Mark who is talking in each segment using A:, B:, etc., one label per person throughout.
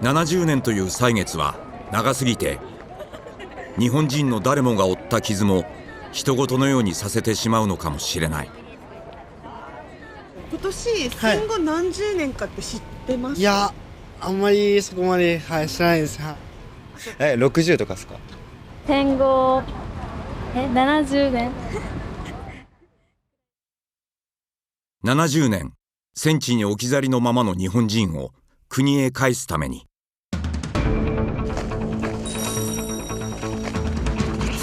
A: 70年という歳月は長すぎて、日本人の誰もが負った傷も人事のようにさせてしまうのかもしれない。
B: 今年戦後何十年かって知ってますか？
C: いや、あんまりそこまで、知らないです。
D: 60とかですか？
E: 戦後70年
A: 70年、戦地に置き去りのままの日本人を国へ帰すために、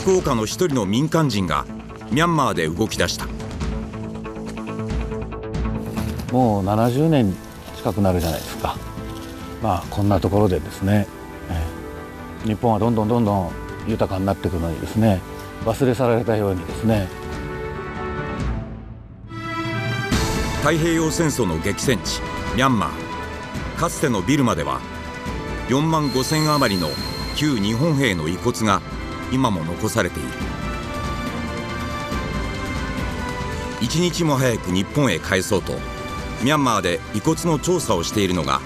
A: 福岡の一人の民間人がミャンマーで動き出した。
F: もう70年近くなるじゃないですか。こんなところでですね、日本はどんどん豊かになっていくのにですね、忘れ去られたようにですね。
A: 太平洋戦争の激戦地ミャンマー、かつてのビルマでは4万5千余りの旧日本兵の遺骨が今も残されている。一日も早く日本へ帰そうとミャンマーで遺骨の調査をしているのが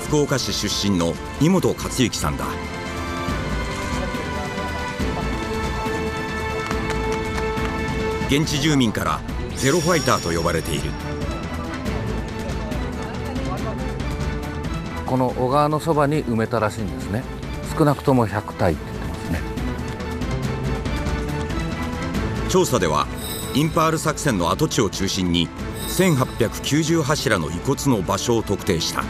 A: 福岡市出身の井本克之さんだ。現地住民からゼロファイターと呼ばれている。
F: この小川のそばに埋めたらしいんですね。少なくとも100体って言ってますね。
A: 調査ではインパール作戦の跡地を中心に1890柱の遺骨の場所を特定した。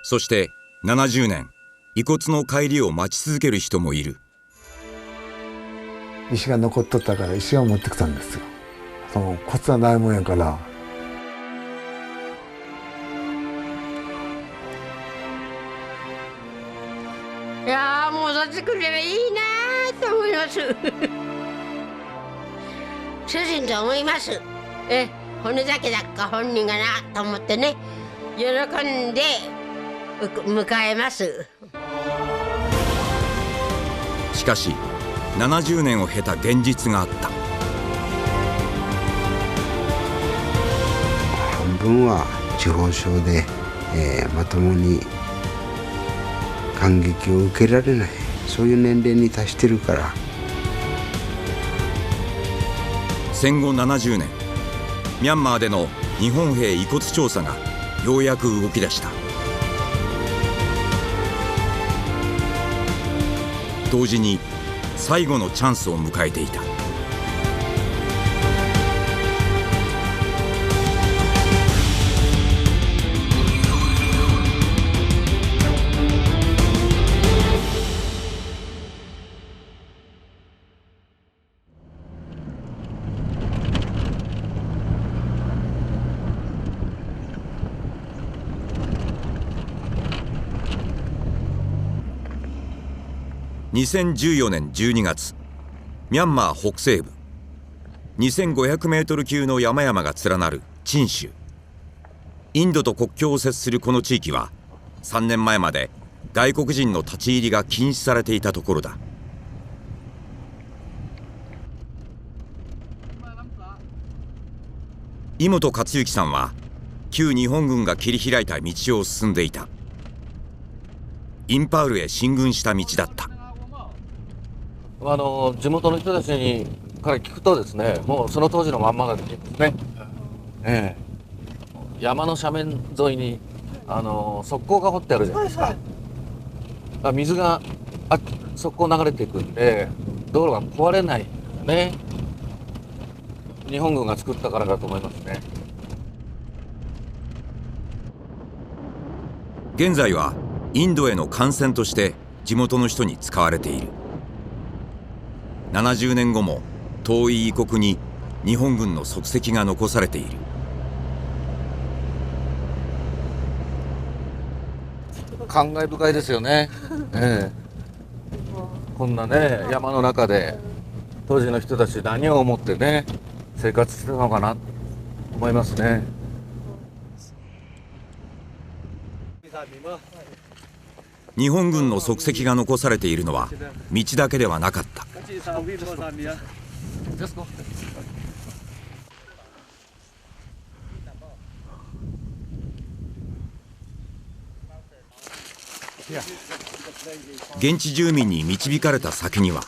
A: そして70年、遺骨の帰りを待ち続ける人もいる。
G: 石が残っとったから石を持ってきたんですよ。その骨はないもんやから。
H: いやー、もう戻ってくればいいなと思います主人と思います。骨だけだっか本人がなと思ってね、喜んで迎えます。
A: しかし70年を経た現実があった。
I: 半分は地方症で、まともに感激を受けられない、そういう年齢に達してるから。
A: 戦後70年、ミャンマーでの日本兵遺骨調査がようやく動き出した。同時に最後のチャンスを迎えていた。2014年12月、ミャンマー北西部2500メートル級の山々が連なるチン州。インドと国境を接するこの地域は3年前まで外国人の立ち入りが禁止されていたところだ。井本克之さんは旧日本軍が切り開いた道を進んでいた。インパールへ進軍した道だった。
F: 地元の人たちから聞くとですね、もうその当時のまんまだって言うんですね。山の斜面沿いに側溝が掘ってあるじゃないですか。水が側溝流れていくんで道路が壊れないんだね。日本軍が作ったからだと思いますね。
A: 現在はインドへの幹線として地元の人に使われている。70年後も遠い異国に日本軍の足跡が残されている。
F: 感慨深いですよね。こんなね山の中で当時の人たち何を思ってね生活してたのかなと思いますね。
A: 日本軍の足跡が残されているのは道だけではなかった。
F: Just go.
A: 現地住民に導かれた先には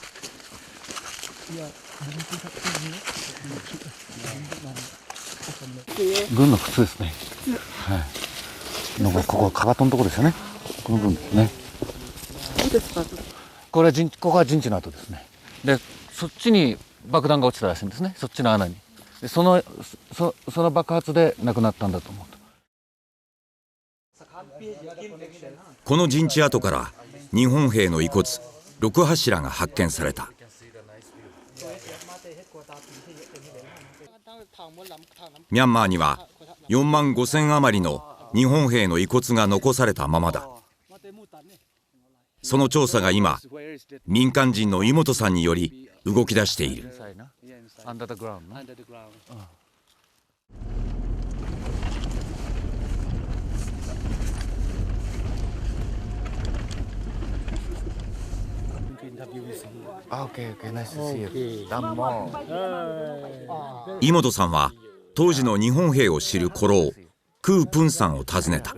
J: 軍の靴ですね。はい。ここかかとのところですよね。この部分ですね。ここが陣地の跡ですね。で、そっちに爆弾が落ちたらしいんですね。そっちの穴に。で、その爆発で亡くなったんだと思う。
A: この陣地跡から日本兵の遺骨6柱が発見された。ミャンマーには4万5千余りの日本兵の遺骨が残されたままだ。その調査が今民間人の井本さんにより動き出している。井本さんは当時の日本兵を知る古老クー・プンさんを訪ねた。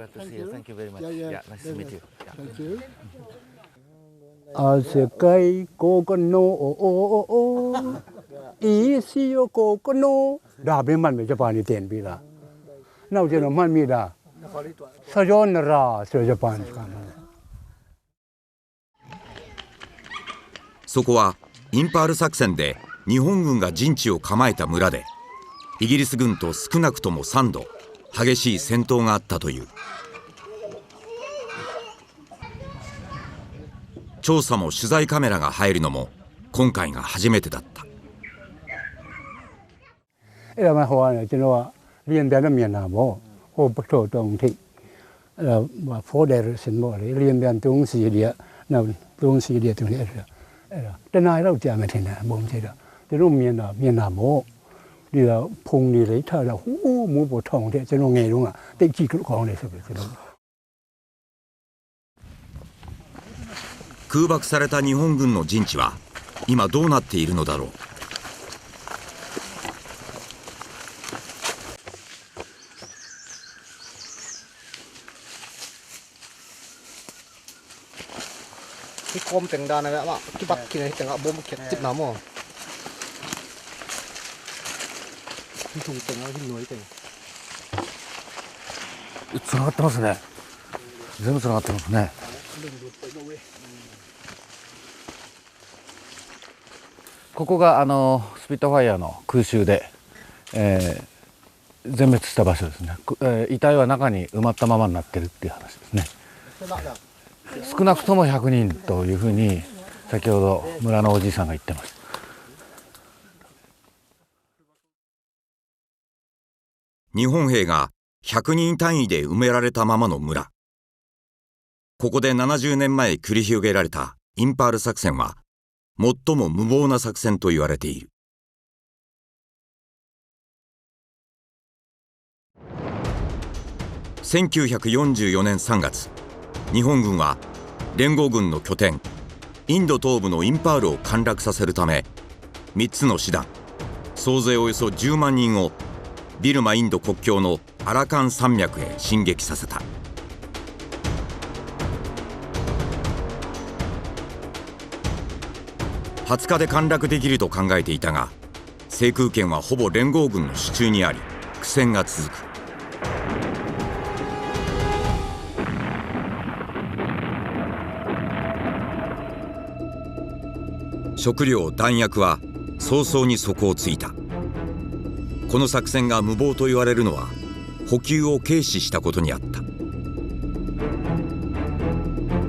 K: 世界ここのいいしよここのダベマンメジャパンにテンビラなおじのマンミラサジョンラスジャパンですかね。
A: そこはインパール作戦で日本軍が陣地を構えた村でイギリス軍と少なくとも3度激しい戦闘があったという。調査も取材カメラが入るのも今回が初めてだった。
K: တနားတော့ကြာမယ်ထင်တယ်အပုံးကြီးတော့သူတို့မြင်တာမို့ဒီတော့ဖုံနေလေးထားတော့ဟိုးမိုးပေါ်ထောင်တဲ့ကျွန်တော်ငယ်တုန်းကတိတ်ကြည့်ခေါင်းနေဆိုပြီးကျွန်တော်
A: 空爆された日本軍の陣地は今どうなっているのだろう。
C: Kom teng dana ba kibat kini teng bom ket tip namo tung teng noi teng
J: つながってますね。全部つながってますね。ここがスピットファイヤーの空襲で、全滅した場所ですね。遺体は中に埋まったままになってるっていう話ですね。少なくとも100人というふうに先ほど村のおじいさんが言ってます。
A: 日本兵が100人単位で埋められたままの村。ここで70年前繰り広げられたインパール作戦は最も無謀な作戦と言われている。1944年3月、日本軍は連合軍の拠点インド東部のインパールを陥落させるため3つの師団総勢およそ10万人をビルマインド国境のアラカン山脈へ進撃させた。20日で陥落できると考えていたが制空権はほぼ連合軍の手中にあり苦戦が続く。食料弾薬は早々に底をついた。この作戦が無謀と言われるのは補給を軽視したことにあった。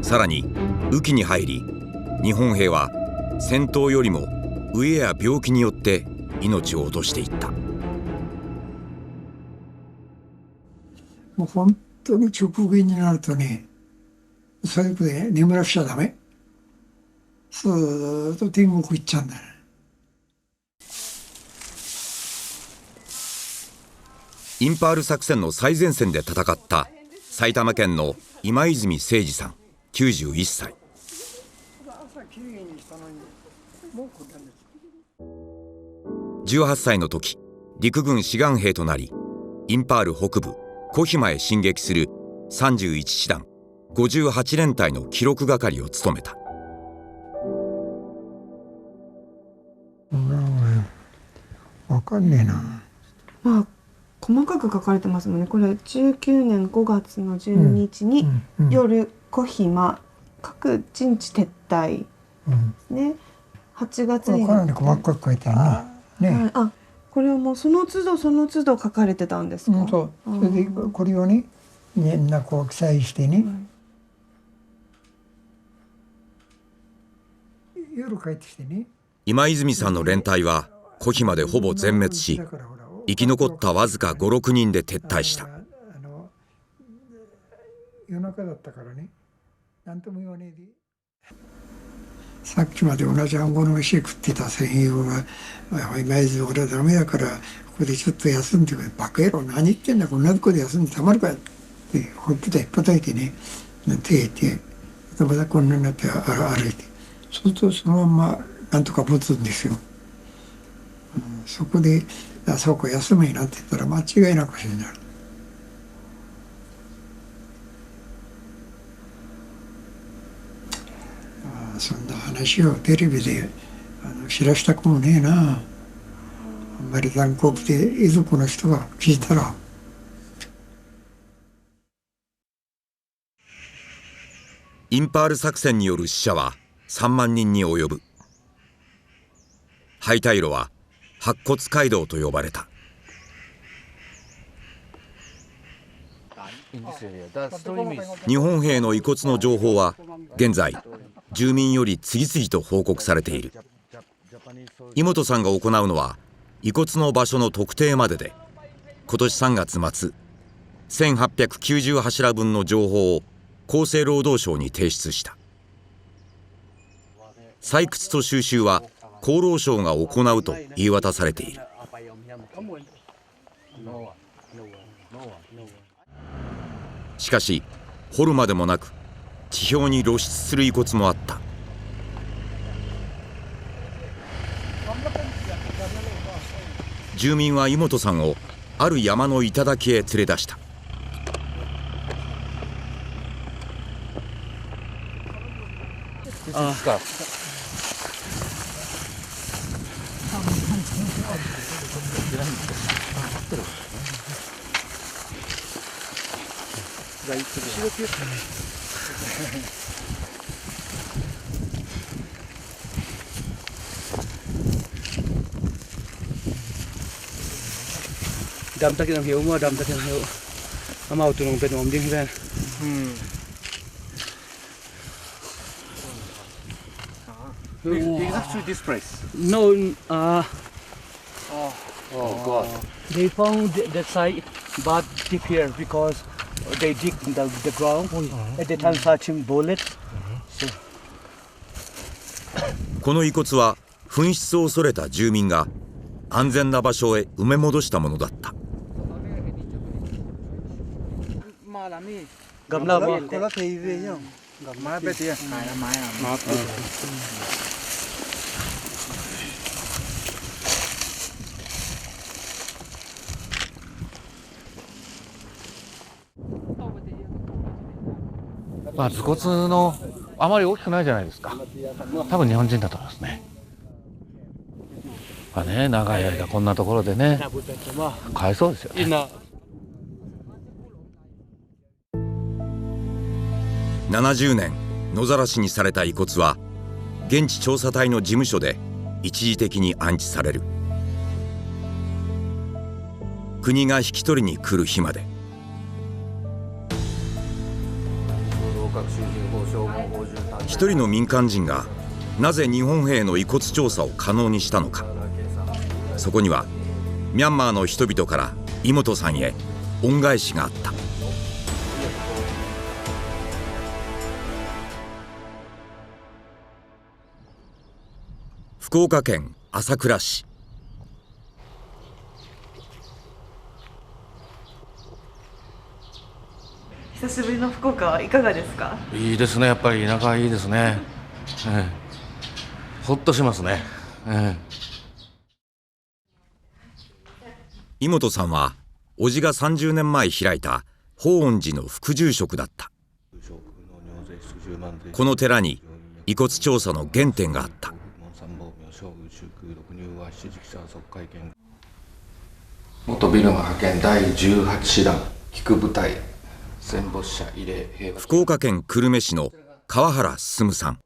A: さらに雨季に入り日本兵は戦闘よりも飢えや病気によって命を落としていった。
L: もう本当に直撃になるとねそういうことで眠らしちゃダメ。ずーっと天国行っちゃうんだよ。
A: インパール作戦の最前線で戦った埼玉県の今泉誠二さん91歳。18歳の時陸軍志願兵となり、インパール北部コヒマへ進撃する31師団58連隊の記録係を務めた。
L: わかんねえな。
B: まあ細かく書かれてますもんね。これ19年5月の12日に夜コヒマ各陣地撤退ですね。8月に
L: かなり細かく書いてあるね。
B: あ、これはもうその都度その都度書かれてたんですか。
L: そう。それでこれをね、みんなこう記載してね。夜帰ってきてね。
A: 今泉さんの連隊はコヒマでほぼ全滅し、生き残ったわずか5、6人で撤退した。
L: 夜中だったからね、何とも言わねえで。さっきまで同じ暗号の飯食ってた戦友が「今泉俺はダメだからここでちょっと休んでくれ」「バカ野郎何言ってんだこんなとこで休んでたまるか」ってほっぺたひっぱたいてね、手てまたこんなになって歩いて、そうするとそのまんまなんとか持つんですよ。そこで「そうか休め」なんて言ったら間違いなく死になる。そんな話をテレビで知らしたくもねえな。あんまり残酷で遺族の人が聞いたら。
A: インパール作戦による死者は3万人に及ぶ。敗退路は白骨街道と呼ばれた。日本兵の遺骨の情報は現在住民より次々と報告されている。井本さんが行うのは遺骨の場所の特定までで、今年3月末1890柱分の情報を厚生労働省に提出した。採掘と収集は厚労省が行うと言い渡されている。しかし掘るまでもなく地表に露出する遺骨もあった。住民は井本さんをある山の頂へ連れ出した。
K: Đâm ta cái hiếu mà đâm ta cái hiếu, mau tụi nó bên ôm điên lên.
J: Exactly this place.
K: No,
J: Oh God.
K: they found that site, but deep here because they dig the ground at the time searching bullets.
A: この遺骨は紛失を恐れた住民が安全な場所へ埋め戻したものだった。
J: まあ頭骨のあまり大きくないじゃないですか。多分日本人だと思いますね。まあね、長い間こんなところでね、かわいそうですよね。
A: 70年野ざらしにされた遺骨は現地調査隊の事務所で一時的に安置される。国が引き取りに来る日まで。一人の民間人がなぜ日本兵の遺骨調査を可能にしたのか。そこにはミャンマーの人々から井本さんへ恩返しがあった。福岡県朝倉市。
B: 久しぶりの福岡はいかがですか。
J: いいですね、やっぱり田舎いいですね。ほっとしますね。
A: 井本さんは叔父が30年前開いた法恩寺の副住職だった。この寺に遺骨調査の原点があった。
F: 元ビルマ派遣第18師団菊部隊戦没者慰霊平和。
A: 福岡県久留米市の川原進さん。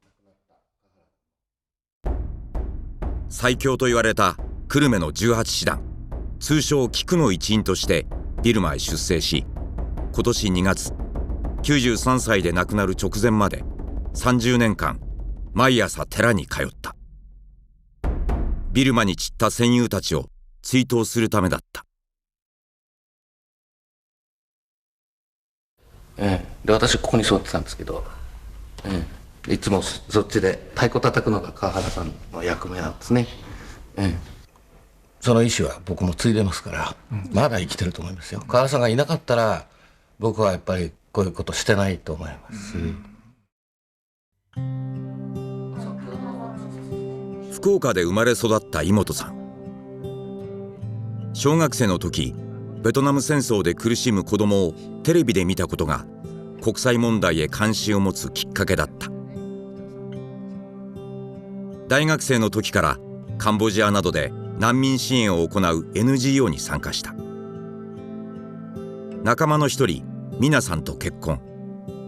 A: 最強と言われた久留米の18師団、通称菊の一員としてビルマへ出征し、今年2月93歳で亡くなる直前まで30年間毎朝寺に通った。ビルマに散った戦友たちを追悼するためだった。
F: で私ここに座ってたんですけど、いつもそっちで太鼓叩くのが川原さんの役目なんですね。その意思は僕も継いでますから、まだ生きてると思いますよ。川原さんがいなかったら僕はやっぱりこういうことしてないと思いますし。
A: 福岡で生まれ育った井本さん。小学生の時、ベトナム戦争で苦しむ子供をテレビで見たことが国際問題へ関心を持つきっかけだった。大学生の時からカンボジアなどで難民支援を行う NGO に参加した。仲間の一人ミナさんと結婚、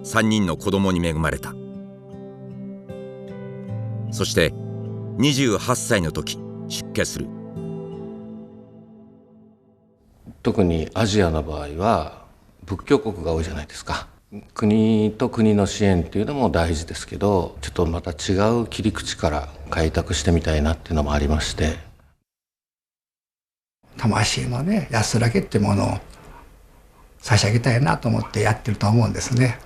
A: 3人の子供に恵まれた。そして28歳の時出家する。
F: 特にアジアの場合は仏教国が多いじゃないですか。国と国の支援っていうのも大事ですけど、ちょっとまた違う切り口から開拓してみたいなっていうのもありまして、
L: 魂のね安らぎってものを差し上げたいなと思ってやってると思うんですね。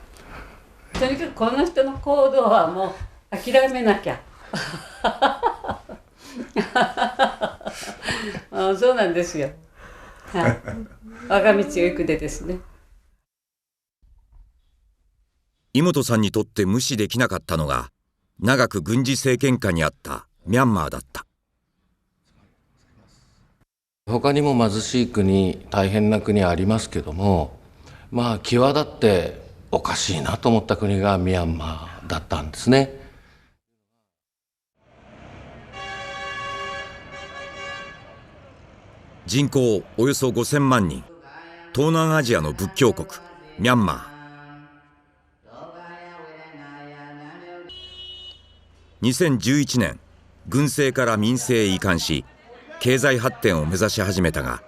M: とにかくこの人の行動はもう諦めなきゃそうなんですよ。はい、我が道を行くでですね。
A: 井本さんにとって無視できなかったのが、長く軍事政権下にあったミャンマーだった。
F: 他にも貧しい国、大変な国ありますけども、まあ際立っておかしいなと思った国がミャンマーだったんですね。
A: 人口およそ5000万人、東南アジアの仏教国ミャンマー。2011年、軍政から民政へ移管し、経済発展を目指し始めたが、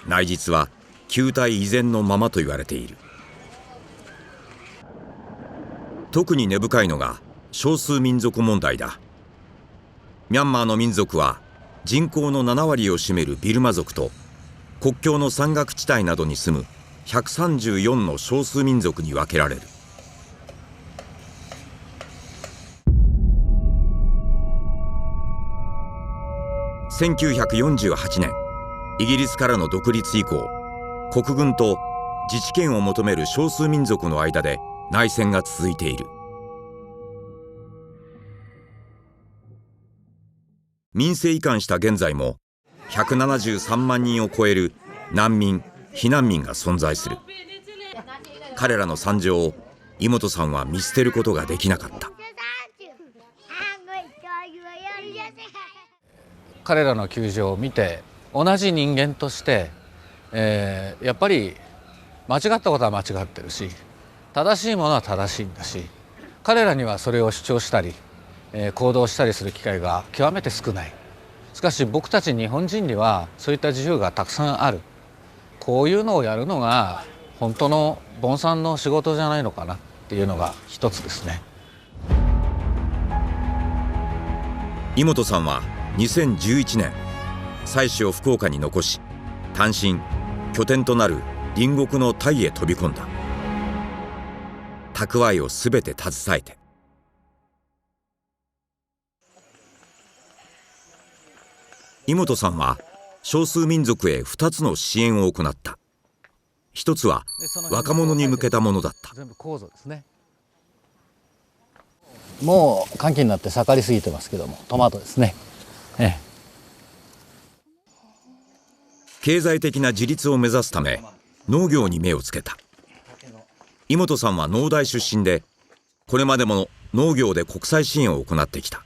A: 内実は旧態依然のままと言われている。特に根深いのが少数民族問題だ。ミャンマーの民族は人口の7割を占めるビルマ族と、国境の山岳地帯などに住む134の少数民族に分けられる。1948年、イギリスからの独立以降、国軍と自治権を求める少数民族の間で内戦が続いている。民政移管した現在も173万人を超える難民・避難民が存在する。彼らの惨状を井本さんは見捨てることができなかった。
J: 彼らの窮状を見て、同じ人間として、やっぱり間違ったことは間違ってるし、正しいものは正しいんだし、彼らにはそれを主張したり、行動したりする機会が極めて少ない。しかし僕たち日本人にはそういった自由がたくさんある。こういうのをやるのが本当のボンさんの仕事じゃないのかなっていうのが一つですね。
A: 井本さんは2011年、妻子を福岡に残し、単身拠点となる隣国のタイへ飛び込んだ。蓄えをすべて携えて。井本さんは少数民族へ2つの支援を行った。一つは若者に向けたものだった。
J: 全部構造ですね。もう乾季になって盛りすぎてますけども、トマトですね。
A: 経済的な自立を目指すため農業に目をつけた。井本さんは農大出身で、これまでも農業で国際支援を行ってきた。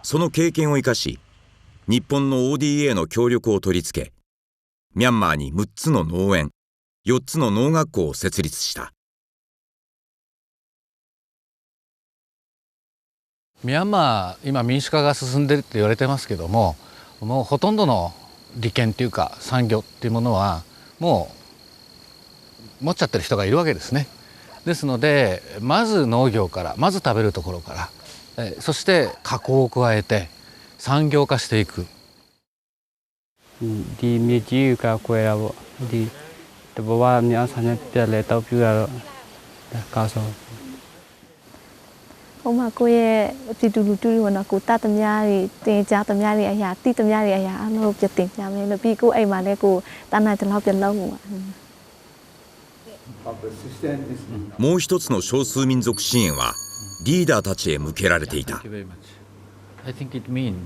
A: その経験を生かし、日本の ODA の協力を取り付け、ミャンマーに6つの農園、4つの農学校を設立した。
J: ミャンマー、今民主化が進んでるって言われてますけども、もうほとんどの利権っていうか産業っていうものはもう持っちゃってる人がいるわけですね。ですので、まず農業から、まず食べるところから、そして加工を加えて産業化していく。
N: ဒီမြေကြီးကကွယ်တာပေါ့ဒီတဘဝများဆန်းနဲ့ပြက်လဲတောက်ပြရတော့ကားဆုံး
E: ဟိုမှာကိုယ့်ရဲ့ပြည်သူလူထုတွေကတော့ကိုတတ်သမျှတွေတင်ကြားသမျှတွေအရာတိသမျှတွေအရာအလုံးပြတင်ပြမယ်လို့ပြီးကိုအိမ်မှာလည်းကိုတန်းနိုင်တဲ့လောက်ပြလုံးမှာ
A: もう一つの少数民族支援はリーダーたちへ向けられていた。
J: I think it means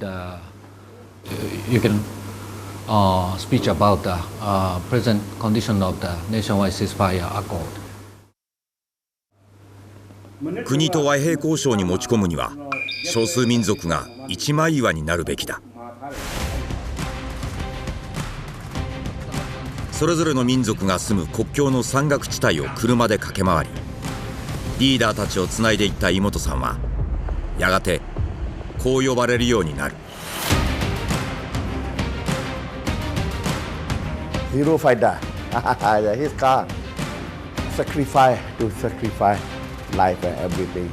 J: you can speech about the present condition of the nationwide ceasefire accord.
A: 国と和平交渉に持ち込むには少数民族が一枚岩になるべきだ。それぞれの民族が住む国境の山岳地帯を車で駆け回り、リーダーたちをつないでいった井本さんはやがてこう呼ばれるようになる。
G: Hero fighter. His car. Sacrifice to sacrifice life and everything.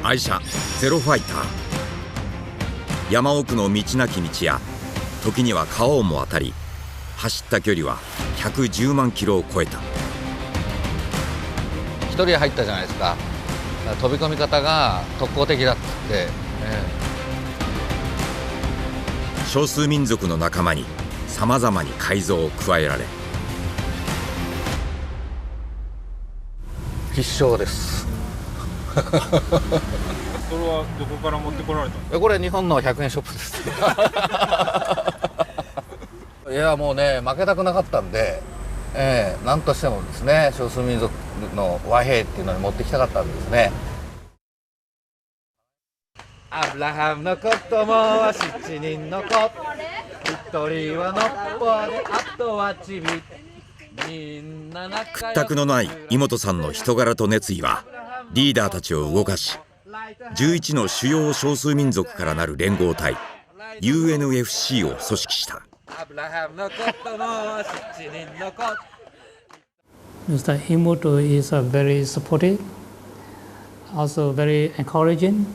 A: 愛車ゼロファイター。山奥の道なき道や時には川をも渡り、走った距離は110万キロを超えた。
J: 一人入ったじゃないですか。飛び込み方が特攻的だって、
A: 少数民族の仲間にさまざまに改造を加えられ、
J: 必勝です。
O: それはどこから持ってこられたんですか？
J: これ日本の100円ショップです。いやもうね負けたくなかったんで、何としてもですね少数民族の和平っていうのに持ってきたかったんですね。アブラハムの子供は7人の子、1人はノッポであとはチビ、みんな仲良く。
A: 屈託のない井本さんの人柄と熱意はリーダーたちを動かし、11の主要少数民族からなる連合体 UNFC を組織した。
P: Mr. Himoto is very supportive, also very encouraging.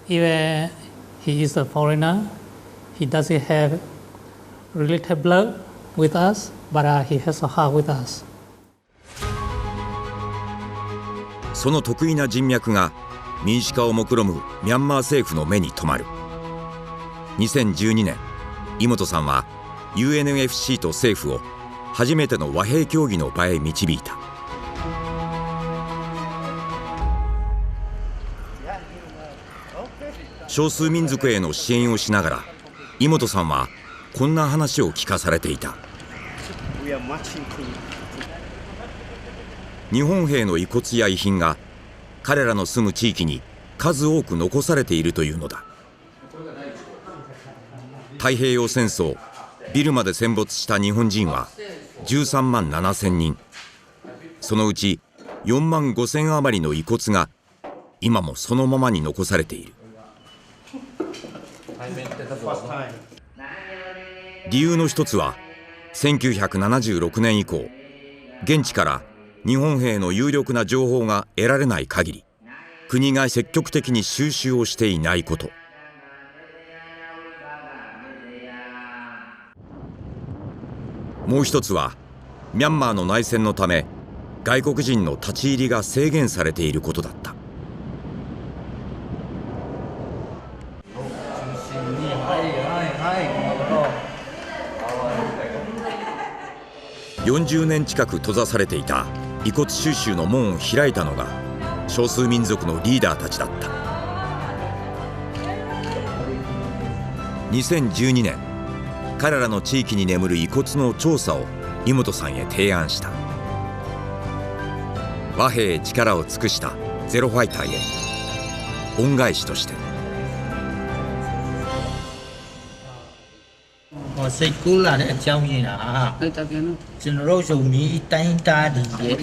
P: Even he is a foreigner, he doesn't have relative blood with us, but he has a heart with us.
A: その得意な人脈が民主化を目論むミャンマー政府の目に留まる。2012年、井本さんは UNFC と政府を初めての和平協議の場へ導いた。少数民族への支援をしながら、井本さんはこんな話を聞かされていた。日本兵の遺骨や遺品が彼らの住む地域に数多く残されているというのだ。太平洋戦争、ビルマで戦没した日本人は13万7千人。そのうち4万5千余りの遺骨が今もそのままに残されている。理由の一つは1976年以降、現地から日本兵の有力な情報が得られない限り、国が積極的に収集をしていないこと。もう一つはミャンマーの内戦のため外国人の立ち入りが制限されていることだった。40年近く閉ざされていた遺骨収集の門を開いたのが少数民族のリーダーたちだった。2012年、彼らの地域に眠る遺骨の調査を井本さんへ提案した。和平へ力を尽くしたゼロファイターへ恩返しとして。
Q: စိတ်ကူးလာတဲ့အကြောင်းရင်းတာကျွန်တော်တို့ရုံမီတိုင်းသားတွေရဲ့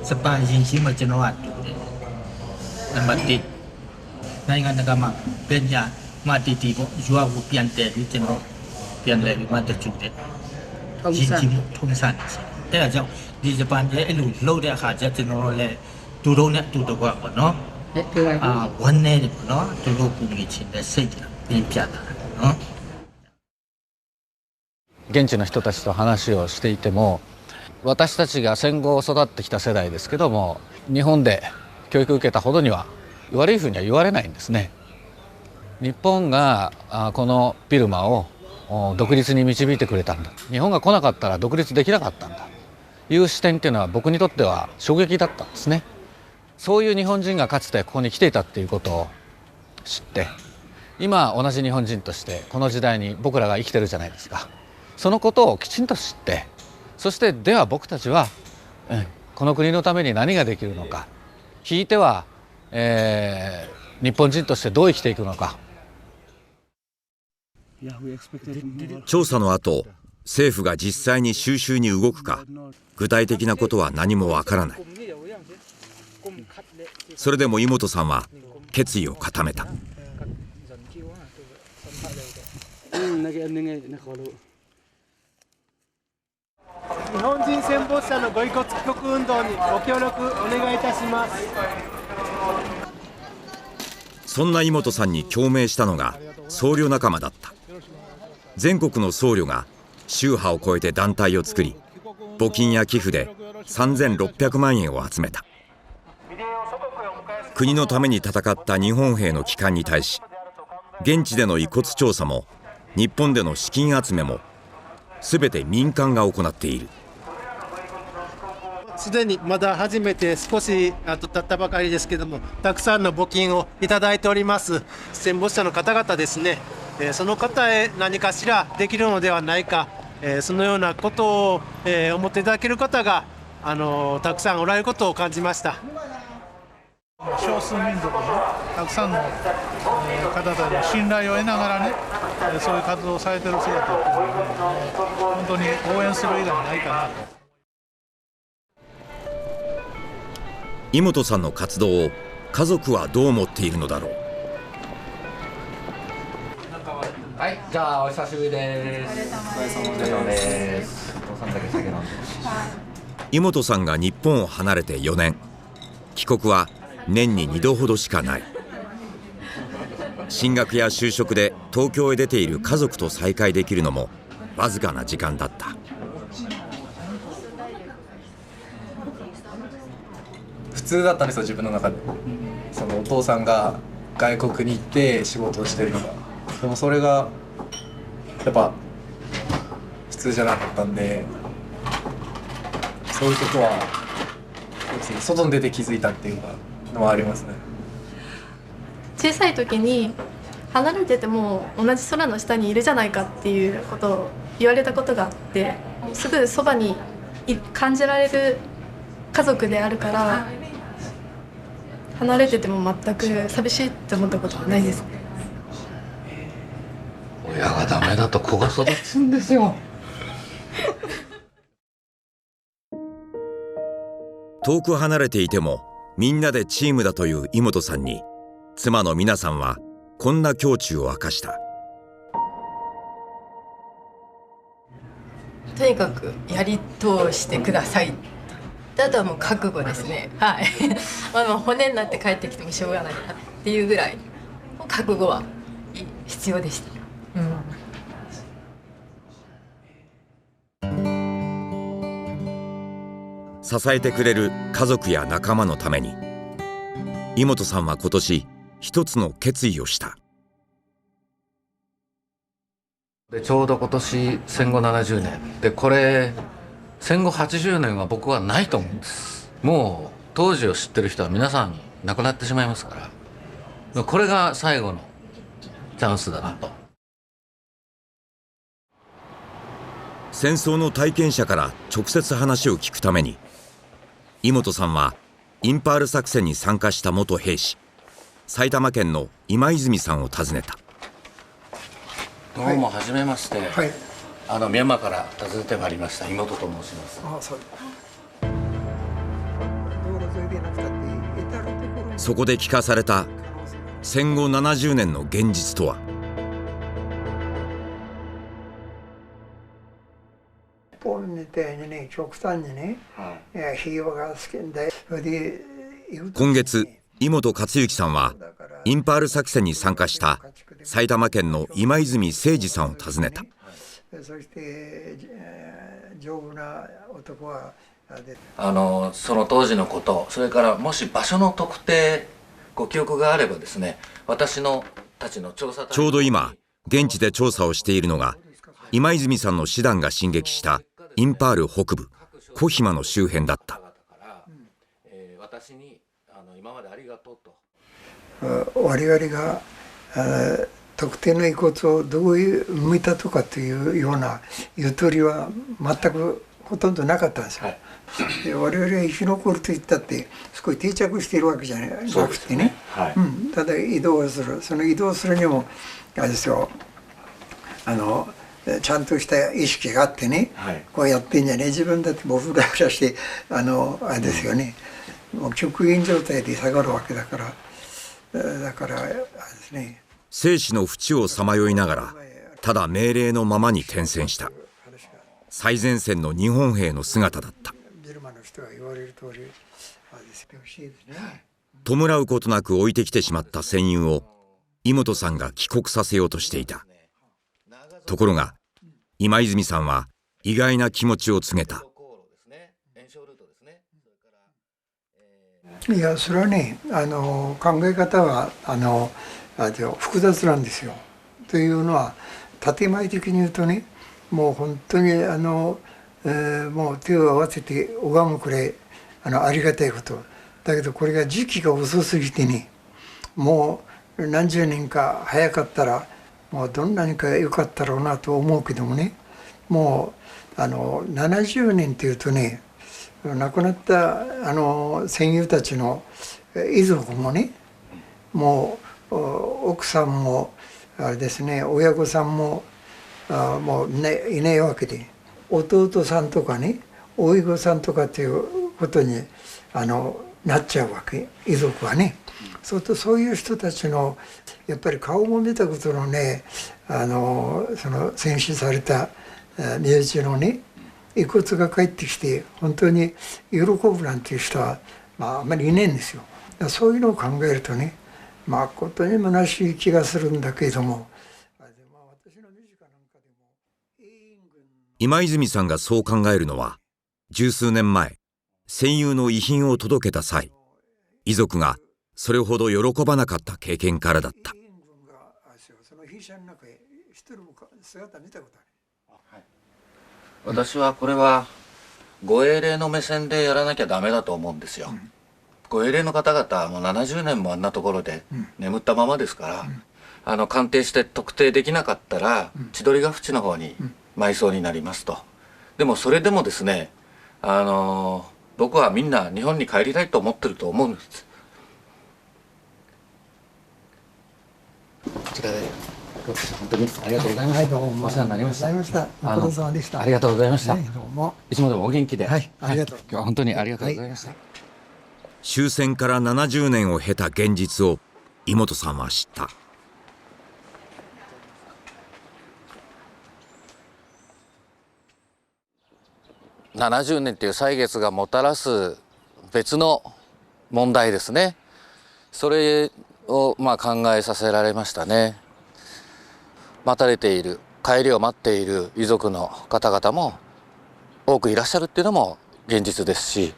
Q: စပန်ရင်ရှိမှကျွန်တော်ကတူတယ်နံပါတ်1နိုင်ငံတကာမှာပြန်ကြမတီတီပေါ့ရွာကိုပြန်တယ်ပြီးကျွန်တော်ပြန်လဲပြီးမှတချူတယ်ထုံးစံအဲ့ဒါကြောင့်ဒီဂျပန်ရဲ့အဲ့လိုလှုပ်တဲ့အခါကျကျွန်တော်တို့လည်းတူတုံးနဲ့တူတော့ပေါ့နော်ဝန်နေတယ်ပေါ့နော်တူတို့ပူနေချင်းတဲ့စိတ်ပြင်ပြတာနော်。
J: 現地の人たちと話をしていても、私たちが戦後育ってきた世代ですけども、日本で教育を受けたほどには悪いふうには言われないんですね。日本がこのビルマを独立に導いてくれたんだ、日本が来なかったら独立できなかったんだという視点っていうのは僕にとっては衝撃だったんですね。そういう日本人がかつてここに来ていたっていうことを知って、今同じ日本人としてこの時代に僕らが生きてるじゃないですか。そのことをきちんと知って、そしてでは僕たちは、この国のために何ができるのか、ひいては、日本人としてどう生きていくのか。
A: 調査の後、政府が実際に収集に動くか、具体的なことは何もわからない。それでも井本さんは決意を固めた。
R: 日本人戦没者のご遺骨帰国運動にご協力お願いいたします。
A: そんな井本さんに共鳴したのが僧侶仲間だった。全国の僧侶が宗派を超えて団体を作り、募金や寄付で3600万円を集めた。国のために戦った日本兵の帰還に対し、現地での遺骨調査も日本での資金集めも全て民間が行っている。
R: すでにまだ始めて少し経ったばかりですけども、たくさんの募金をいただいております。戦没者の方々ですね、その方へ何かしらできるのではないか、そのようなことを思っていただける方がたくさんおられることを感じました。
S: 少数民族のたくさんの方々の信頼を得ながらね、そういう活動をされている姿っていうのは、本当に応援する以外ないかなと。
A: 井本さんの活動を家族はどう思っているのだろう。
J: はい、じゃあお久しぶりです。お疲れ様です。お父さんだけ酒飲んでるし。
A: 井本さんが日本を離れて4年、帰国は年に2度ほどしかない。進学や就職で東京へ出ている家族と再会できるのもわずかな時間だった。
T: 普通だったんですよ、自分の中で。そのお父さんが外国に行って仕事をしてるのが。でもそれがやっぱ普通じゃなかったんで、そういうことは外に出て気づいたっていうのはありますね。
U: 小さい時に離れてても同じ空の下にいるじゃないかっていうことを言われたことがあって、すぐそばに感じられる家族であるから、離れてても全く寂しいって思ったことはないですね。
J: 親がダメだと子が育つんですよ。
A: 遠く離れていてもみんなでチームだという井本さんに、妻の美奈さんはこんな胸中を明かした。
V: とにかくやり通してください。あとはもう覚悟ですね。はい。もう骨になって帰ってきてもしょうがないなっていうぐらい覚悟は必要でした。
A: 支えてくれる家族や仲間のために、井本さんは今年一つの決意をした。
J: でちょうど今年戦後70年で、これ戦後80年は僕はないと思うんです。もう当時を知ってる人は皆さん亡くなってしまいますから、これが最後のチャンスだなと。
A: 戦争の体験者から直接話を聞くために、井本さんはインパール作戦に参加した元兵士、埼玉県の今泉さんを訪ねた。
J: どうもはじめまして、
L: はい、
J: ミャンマーから訪ねてまいりました妹と申します。
L: ああ、そう。
A: そこで聞かされた戦後70年の現実とは。
L: ポンみたいにね、極端にね、平和が好きで、それで
A: 今月、井本克行さんはインパール作戦に参加した埼玉県の今泉誠二さんを訪ねた。
L: そして丈夫な男は
J: その当時のこと、それからもし場所の特定ご記憶があればですね、私たちの調査隊、
A: ちょうど今現地で調査をしているのが今泉さんの師団が進撃したインパール北部コヒマの周辺だった。
J: 私に今までありがとうと。
L: 我々が特定の遺骨をどういう埋めたとかというようなゆとりは全くほとんどなかったんですよ。で我々が生き残るといったって少し定着しているわけじゃなくてね、ただ移動をする、その移動するにもあれですよ、ちゃんとした意識があってね、こうやってんじゃね、自分だってもうふらふらしてあれですよね、もう極限状態で下がるわけだから、あれですね、
A: 生死の淵をさまよいながらただ命令のままに転戦した最前線の日本兵の姿だった。弔うことなく置いてきてしまった戦友を井本さんが帰国させようとしていた。ところが今泉さんは意外な気持ちを告げた。
L: いや、それはね、考え方は複雑なんですよ。というのは建前的に言うとね、もう本当にもう手を合わせて拝むくらいありがたいこと。だけどこれが時期が遅すぎてね、もう何十年か早かったらもうどんなにか良かったろうなと思うけどもね、もう70年っていうとね、亡くなった戦友たちの遺族もね、もう奥さんもあれですね、親御さんももういないわけで、弟さんとかね、甥御さんとかっていうことになっちゃうわけ、遺族はね。そういう人たちのやっぱり顔も見たことのね、その戦死された身内のね遺骨が帰ってきて本当に喜ぶなんていう人は、あんまりいないんですよ。そういうのを考えるとね、誠に虚しい気がするんだけれども、
A: 今泉さんがそう考えるのは、十数年前戦友の遺品を届けた際、遺族がそれほど喜ばなかった経験からだった。
J: 私はこれはご英霊の目線でやらなきゃダメだと思うんですよ。ご英霊の方々もう70年もあんなところで眠ったままですから、鑑定して特定できなかったら千鳥ヶ淵の方に埋葬になりますと。でもそれでもですね、僕はみんな日本に帰りたいと思ってると思うんです。こちらで本当にありがとうございました。はい、どうもお世話になりました。
L: ご苦労様でした。
J: ありがとうございました。
L: どうも
J: いつもでもお元気で。
L: はい、ありがとう。
J: 今日は本当にありがとうございました。
A: 終戦から70年を経た現実を井本さんは知った。
J: 70年っていう歳月がもたらす別の問題ですね。それを考えさせられましたね。待たれている、帰りを待っている遺族の方々も多くいらっしゃるっていうのも現実ですし、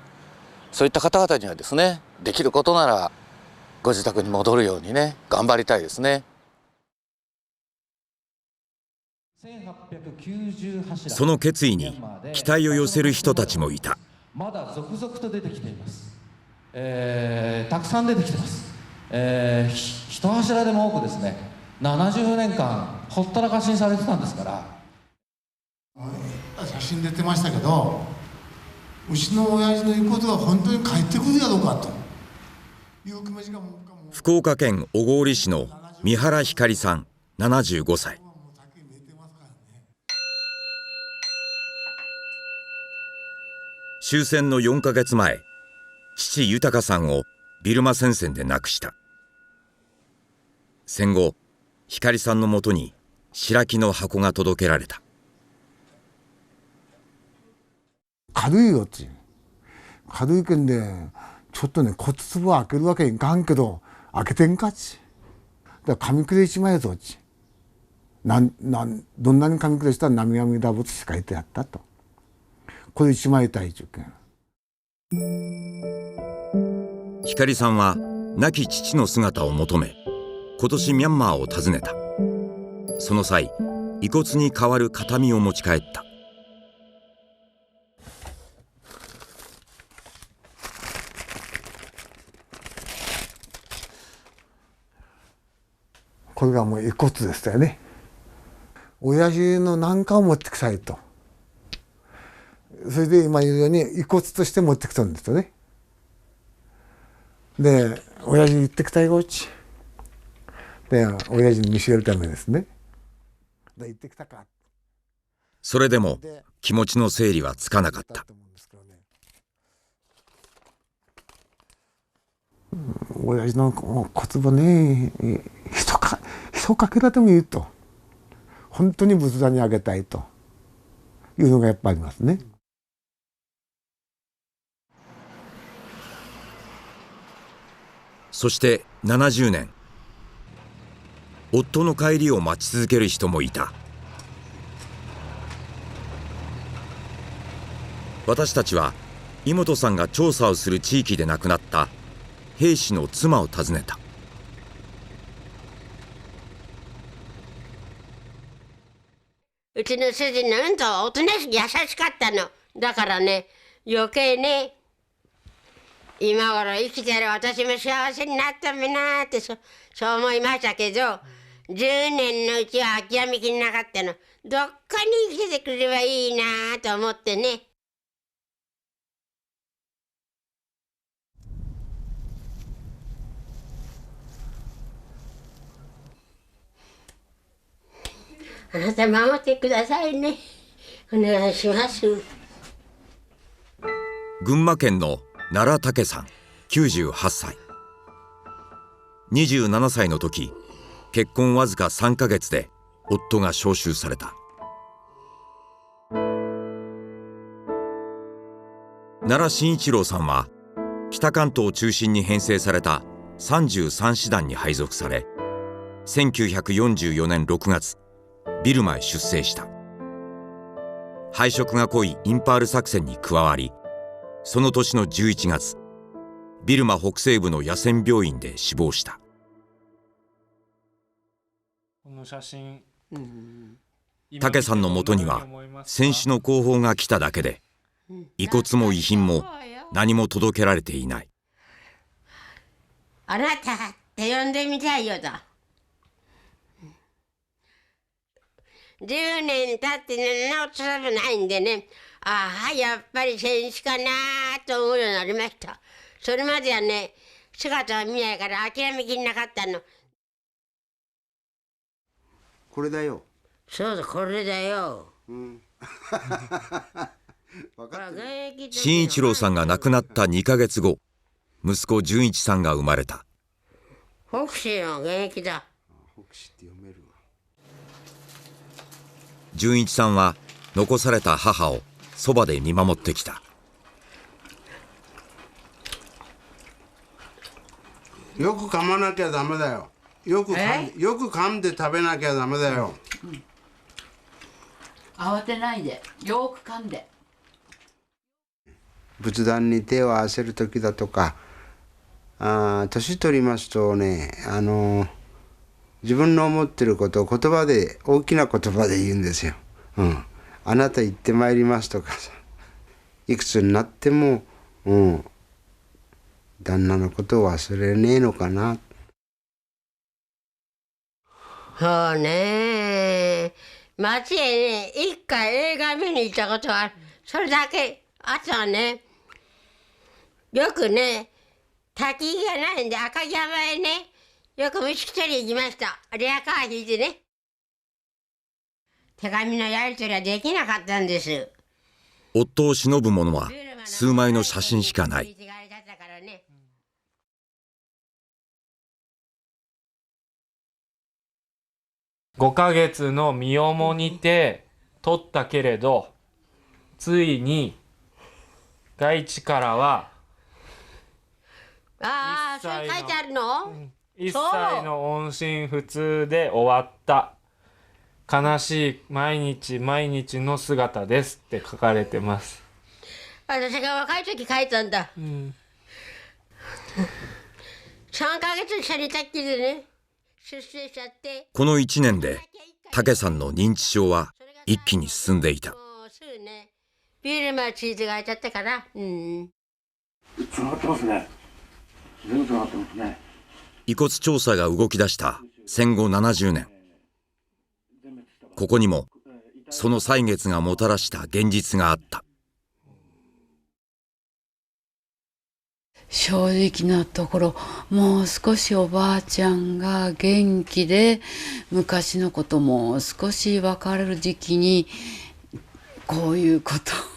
J: そういった方々にはですね、できることならご自宅に戻るようにね、頑張りたいですね。
A: その決意に期待を寄せる人たちもいた。
D: まだ続々と出てきています。たくさん出てきてます。一柱でも多くですね、70年間ほったらかしにされてたんですから。
G: 死んでてましたけど、うちの親父の言うことが本当に帰ってくるやろうかという気持ちが。
A: 福岡県小郡市の三原ひかりさん75歳。終戦の4ヶ月前、父豊さんをビルマ戦線で亡くした。戦後、ひかりさんのもとに白木の箱が届けられた。
G: 軽いよっち。軽いけんで、ちょっとね、骨壺開けるわけいかんけど、開けてんかっち。だから紙くれ一枚やぞっち。どんなに紙くれしたら涙涙仏し書いてやったと。これ一枚たいちゅうけん。
A: ひかりさんは亡き父の姿を求め、今年ミャンマーを訪ねた。その際、遺骨に代わる形見を持ち帰った。
G: これがもう遺骨でしたよね。親父の何かを持ってきたいと。それで今言うように遺骨として持ってきたんですよね。で、親父に行ってきたいごっち。で、親父に見せるためですね。で、行ってきたか。
A: それでも気持ちの整理はつかなかった。
G: 親父の骨壺ね、一かけらでもいいと。本当に仏壇にあげたいというのがやっぱありますね。
A: そして70年、夫の帰りを待ち続ける人もいた。私たちは井本さんが調査をする地域で亡くなった兵士の妻を訪ねた。
H: うちの主人なんとおとなしく優しかったの。だからね、余計ね、今頃生きてる私も幸せになっためなってそう思いましたけど、10年のうちは諦めきれなかったの。どっかに生きてくれればいいなと思ってね。あなた守ってくださいね。お願いします。
A: 群馬県の奈良武さん98歳。27歳の時、結婚わずか3ヶ月で夫が召集された。奈良慎一郎さんは北関東を中心に編成された33師団に配属され、1944年6月ビルマへ出征した。配色が濃いインパール作戦に加わり、その年の11月ビルマ北西部の野戦病院で死亡した。
O: この写真、
A: 武さんのもとには戦死の後方が来ただけで、遺骨も遺品も何も届けられていない。
H: あなたって呼んでみたいよと。10年経って何のおつらもないんでね、ああやっぱり戦死かなと思うようになりました。それまではね、姿を見ないから諦めきれなかったの。
I: これだよ。
H: そうだ、これだよ。
A: 慎一郎さんが亡くなった2ヶ月後、息子純一さんが生まれた。
H: 北志の現役だ。
I: 北志って読めるわ。
A: 純一さんは残された母をそばで見守ってきた。
I: よく噛まなきゃダメだよ。よく噛んで食べなきゃダメだよ。
V: 慌てないで、よく噛んで。
I: 仏壇に手を合わせる時だとか、年取りますとね、自分の思ってることを言葉で、大きな言葉で言うんですよ。あなた行ってまいりますとかさ、いくつになっても、旦那のことを忘れねえのかな。
H: そうね、街へね、一回映画見に行ったことがある。それだけ。あとはね、よくね、滝がないんで赤城山へね、よく虫取り行きました。リアカー引いてね。手紙のやり取りはできなかったんです。
A: 夫を偲ぶものは数枚の写真しかない。
C: 5ヶ月の身重にて取ったけれど、ついに外地からは
H: ああ、それ書いてあるの？
C: 一切の音信不通で終わった。悲しい毎日毎日の姿ですって書かれてます。
H: 私が若い時書いたんだ。3ヶ月一緒にいたっきりね、出世しちゃって。
A: この1年で武さんの認知症は一気に進んでいた。
H: すぐね、ビールマチーズが開いちゃったから。つ
K: ながってますね。全部つながってますね。
A: 遺骨調査が動き出した戦後70年。ここにもその歳月がもたらした現実があった。
W: 正直なところ、もう少しおばあちゃんが元気で昔のことも少し分かれる時期にこういうこ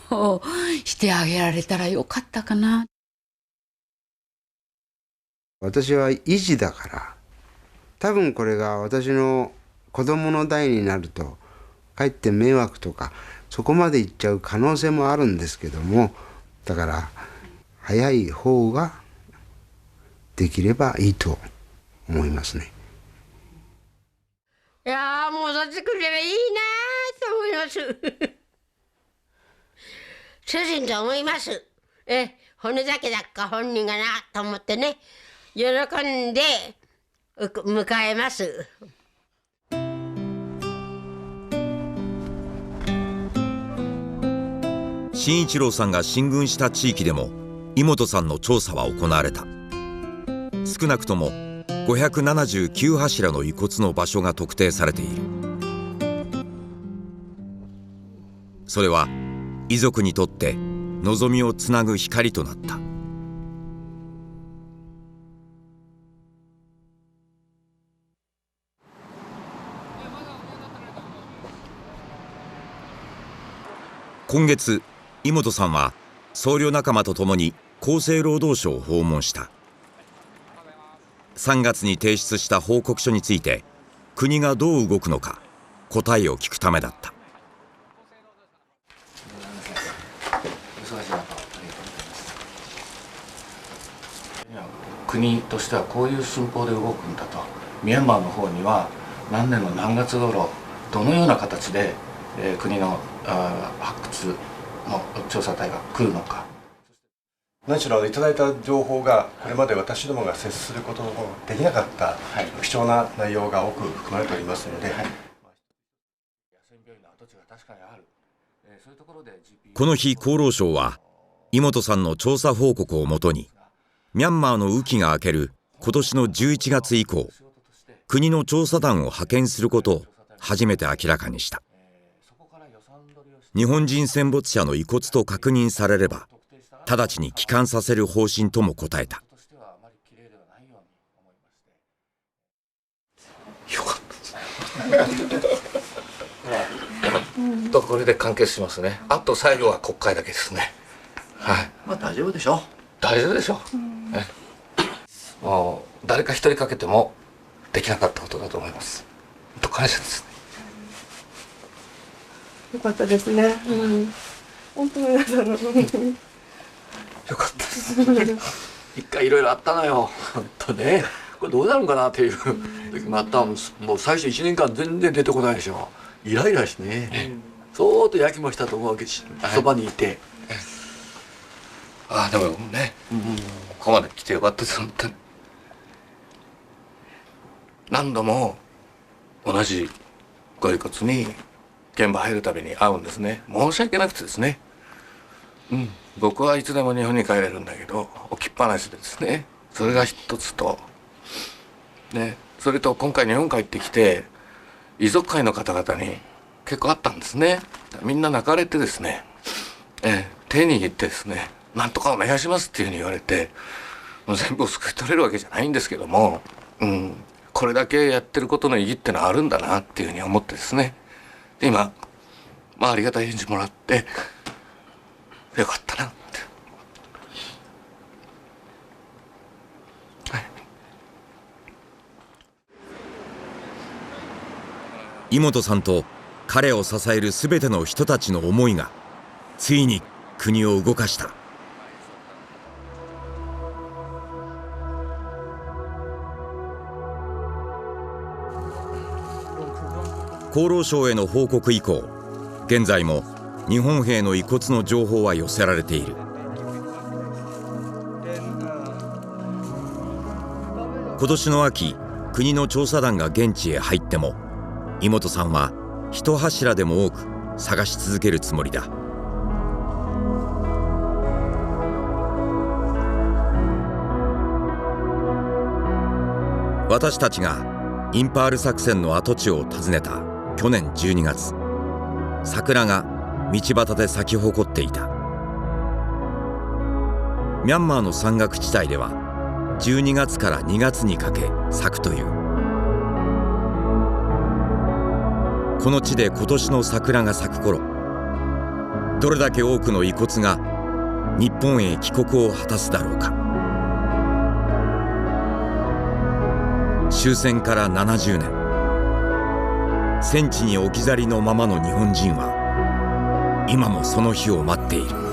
W: とをしてあげられたらよかったかな。
I: 私は維持だから、多分これが私の子供の代になるとかえって迷惑とかそこまでいっちゃう可能性もあるんですけども、だから早い方ができればいいと思いますね。
H: いやー、戻ってくればいいなと思います。主人と思います。骨だけだっか本人がなと思ってね、喜んで迎えます。
A: 慎一郎さんが進軍した地域でも井本さんの調査は行われた。少なくとも579柱の遺骨の場所が特定されている。それは遺族にとって望みをつなぐ光となった。今月、井本さんは僧侶仲間と共に厚生労働省を訪問した。3月に提出した報告書について国がどう動くのか答えを聞くためだった。
F: 国としてはこういう寸法で動くんだと。ミャンマーの方には何年の何月頃どのような形で、国の発掘の調査隊が来るのか。
X: 何しろいただいた情報がこれまで私どもが接することのできなかった貴重な内容が多く含まれておりますので、
A: この日厚労省は井本さんの調査報告をもとにミャンマーの雨季が明ける今年の11月以降、国の調査団を派遣することを初めて明らかにした。日本人戦没者の遺骨と確認されれば直ちに帰還させる方針とも答えた。
F: よかったとこれで完結しますね。あと最後は国会だけですね。はい。
Q: まあ大丈夫でしょう。
F: 大丈夫でしょう。もう誰か一人かけてもできなかったことだと思います。と感謝です。
B: よかったですね。本当に皆さんの。
F: よかったです。一回いろいろあったのよ。本当ね。これどうなるのかなっていう時もあったもん。もう最初1年間全然出てこないでしょ。イライラしてね。そーっとやきもしたと思うわけし、そばにいて。ああでもね、ここまで来てよかったです本当に。何度も同じご遺骨に現場入るたびに会うんですね。申し訳なくてですね。僕はいつでも日本に帰れるんだけど置きっぱなしでですね。それが一つと、ね、それと今回日本帰ってきて遺族会の方々に結構あったんですね。みんな泣かれてですね、手握ってですね、なんとかお願いしますっていうふうに言われて、もう全部を救い取れるわけじゃないんですけども、これだけやってることの意義ってのはあるんだなっていうふうに思ってですね、今、ありがたい返事もらってよかったなって。
A: 井本さんと彼を支える全ての人たちの思いがついに国を動かした。厚労省への報告以降、現在も日本兵の遺骨の情報は寄せられている。今年の秋、国の調査団が現地へ入っても井本さんは一柱でも多く探し続けるつもりだ。私たちがインパール作戦の跡地を訪ねた去年12月、桜が道端で咲き誇っていた。ミャンマーの山岳地帯では12月から2月にかけ咲くという。この地で今年の桜が咲く頃、どれだけ多くの遺骨が日本へ帰国を果たすだろうか。終戦から70年、戦地に置き去りのままの日本人は今もその日を待っている。